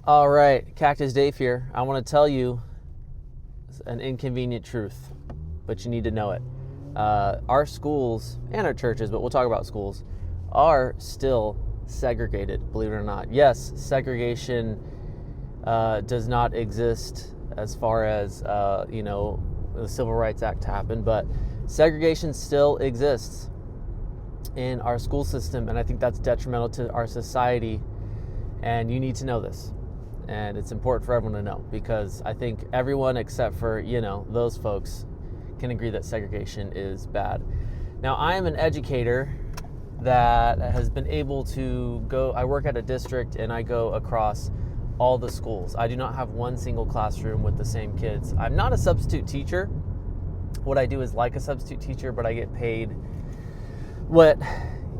All right, Cactus Dave here. I want to tell you an inconvenient truth, but you need to know it. Our schools and our churches, but we'll talk about schools, are still segregated, believe it or not. Yes, segregation does not exist as far as, the Civil Rights Act happened, but segregation still exists in our school system, and I think that's detrimental to our society, and you need to know this. And it's important for everyone to know, because I think everyone except for, those folks can agree that segregation is bad. Now, I am an educator that has been able to go, I work at a district and I go across all the schools. I do not have one single classroom with the same kids. I'm not a substitute teacher. What I do is like a substitute teacher, but I get paid what,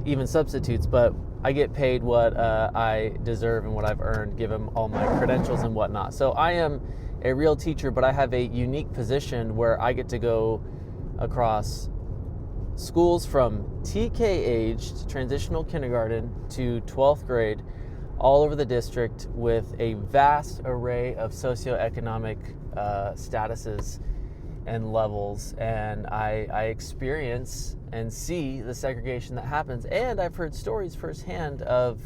even substitutes, but I get paid what I deserve and what I've earned, given all my credentials and whatnot. So I am a real teacher, but I have a unique position where I get to go across schools from TK aged, transitional kindergarten, to 12th grade, all over the district, with a vast array of socioeconomic statuses and levels, and I experience and see the segregation that happens, and I've heard stories firsthand of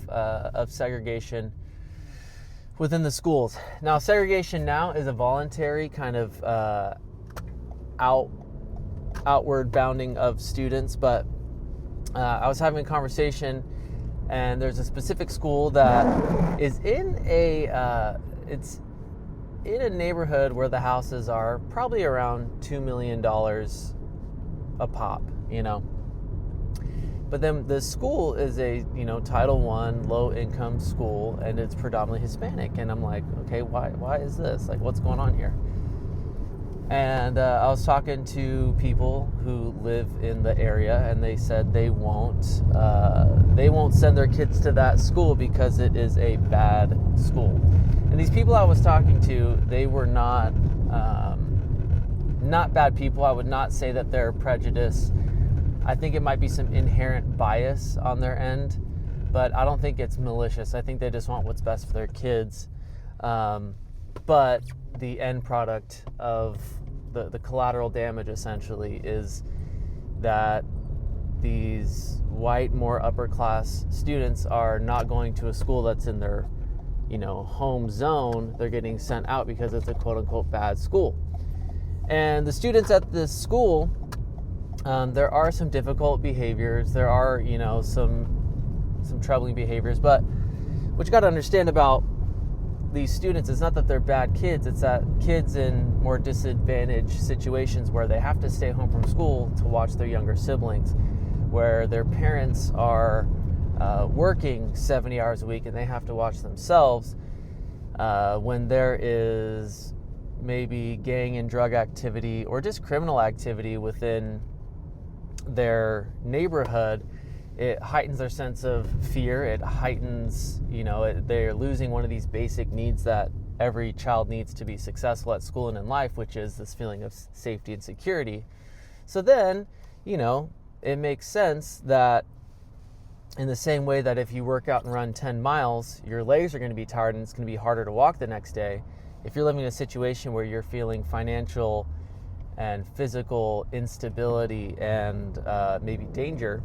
segregation within the schools. Now, segregation now is a voluntary kind of outward bounding of students, but I was having a conversation, and there's a specific school that is in it's in a neighborhood where the houses are probably around $2 million a pop, But then the school is a, Title I low income school, and it's predominantly Hispanic. And I'm like, okay, why is this? Like, what's going on here? And I was talking to people who live in the area, and they said they won't send their kids to that school because it is a bad school. And these people I was talking to, they were not bad people. I would not say that they're prejudiced. I think it might be some inherent bias on their end, but I don't think it's malicious. I think they just want what's best for their kids. But the end product of the collateral damage, essentially, is that these white, more upper class students are not going to a school that's in their home zone. They're getting sent out because it's a quote unquote bad school. And the students at this school, there are some difficult behaviors. There are, some troubling behaviors. But what you got to understand about these students is not that they're bad kids. It's that kids in more disadvantaged situations where they have to stay home from school to watch their younger siblings, where their parents are working 70 hours a week and they have to watch themselves, when there is maybe gang and drug activity or just criminal activity within their neighborhood. It heightens their sense of fear. It heightens, they're losing one of these basic needs that every child needs to be successful at school and in life, which is this feeling of safety and security. So then, it makes sense that in the same way that if you work out and run 10 miles, your legs are going to be tired and it's going to be harder to walk the next day. If you're living in a situation where you're feeling financial and physical instability and maybe danger,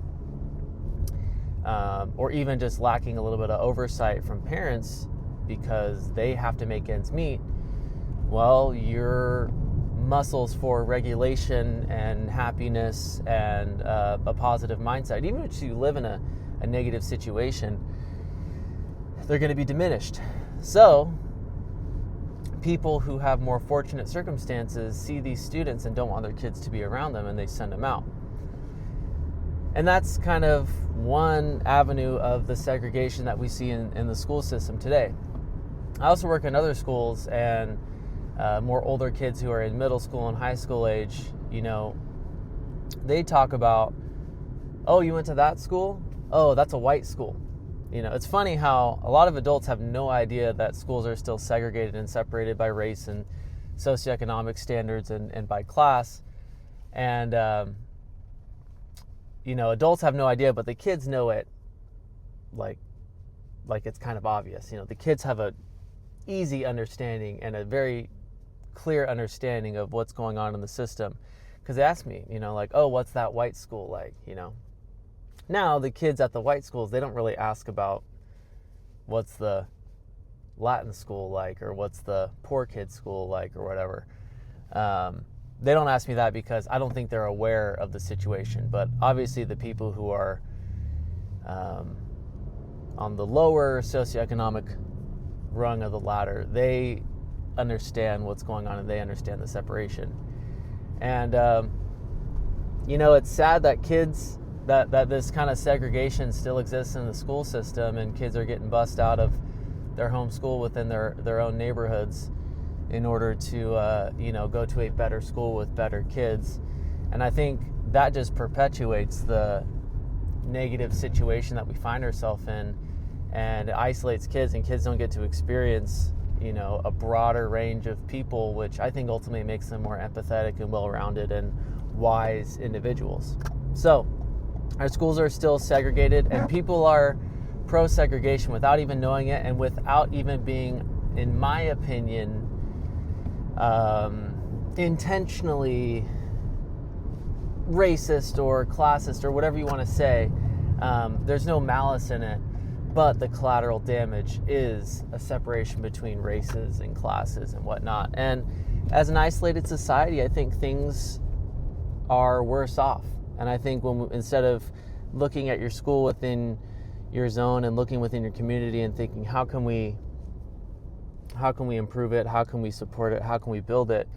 or even just lacking a little bit of oversight from parents because they have to make ends meet, well, your muscles for regulation and happiness and a positive mindset, even if you live in a negative situation, they're going to be diminished. So people who have more fortunate circumstances see these students and don't want their kids to be around them, and they send them out. And that's kind of one avenue of the segregation that we see in the school system today. I also work in other schools, and more older kids who are in middle school and high school age, they talk about, oh, you went to that school? Oh, that's a white school. It's funny how a lot of adults have no idea that schools are still segregated and separated by race and socioeconomic standards and by class. And, adults have no idea, but the kids know it like it's kind of obvious. The kids have a easy understanding and a very clear understanding of what's going on in the system. Because they asked me, like, oh, what's that white school like, Now, the kids at the white schools, they don't really ask about what's the Latin school like, or what's the poor kid school like, or whatever. They don't ask me that because I don't think they're aware of the situation. But obviously the people who are on the lower socioeconomic rung of the ladder, they understand what's going on and they understand the separation. And, it's sad that kids, that this kind of segregation still exists in the school system, and kids are getting bussed out of their home school within their own neighborhoods in order to, go to a better school with better kids. And I think that just perpetuates the negative situation that we find ourselves in, and it isolates kids, and kids don't get to experience, a broader range of people, which I think ultimately makes them more empathetic and well-rounded and wise individuals. So our schools are still segregated, and people are pro-segregation without even knowing it, and without even being, in my opinion, intentionally racist or classist or whatever you want to say. There's no malice in it, but the collateral damage is a separation between races and classes and whatnot. And as an isolated society, I think things are worse off. And I think instead of looking at your school within your zone and looking within your community and thinking, how can we improve it? How can we support it? How can we build it?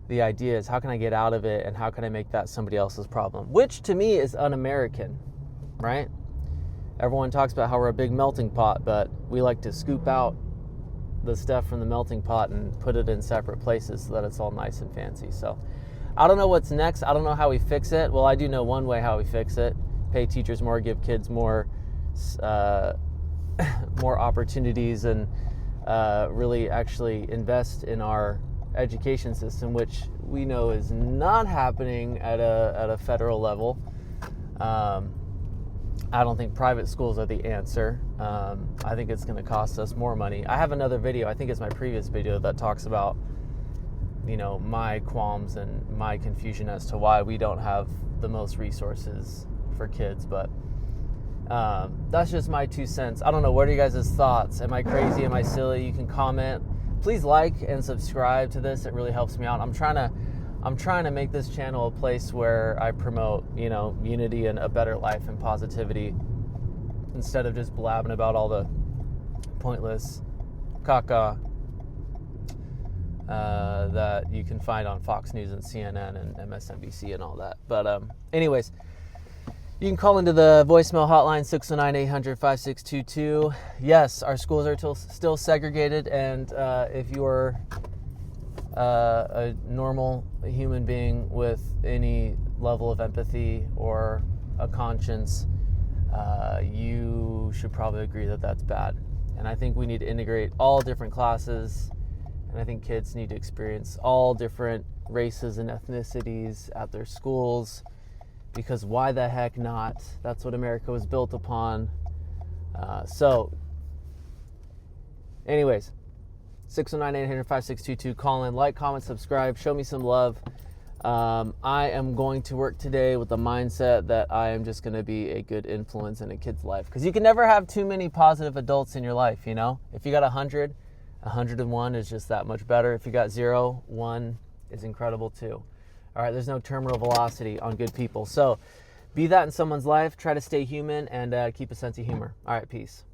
The idea is, how can I get out of it, and how can I make that somebody else's problem? Which to me is un-American, right? Everyone talks about how we're a big melting pot, but we like to scoop out the stuff from the melting pot and put it in separate places so that it's all nice and fancy. So I don't know what's next. I don't know how we fix it. Well, I do know one way how we fix it. Pay teachers more, give kids more more opportunities, and really actually invest in our education system, which we know is not happening at a federal level. I don't think private schools are the answer. I think it's going to cost us more money. I have another video, I think it's my previous video, that talks about, my qualms and my confusion as to why we don't have the most resources for kids. But that's just my 2 cents. I don't know. What are you guys' thoughts? Am I crazy? Am I silly? You can comment. Please like and subscribe to this. It really helps me out. I'm trying to make this channel a place where I promote, unity and a better life and positivity, instead of just blabbing about all the pointless caca that you can find on Fox News and CNN and MSNBC and all that. But anyways, you can call into the voicemail hotline, 609-800-5622. Yes, our schools are still segregated, and if you're a normal human being with any level of empathy or a conscience, you should probably agree that that's bad. And I think we need to integrate all different classes, and I think kids need to experience all different races and ethnicities at their schools, because why the heck not? That's what America was built upon. So anyways, 609-800-5622, call in, like, comment, subscribe, show me some love. I am going to work today with the mindset that I am just going to be a good influence in a kid's life, because you can never have too many positive adults in your life. If you got 100, 101 is just that much better. If you got 0, 1 is incredible too. All right, there's no terminal velocity on good people. So be that in someone's life. Try to stay human and keep a sense of humor. All right, peace.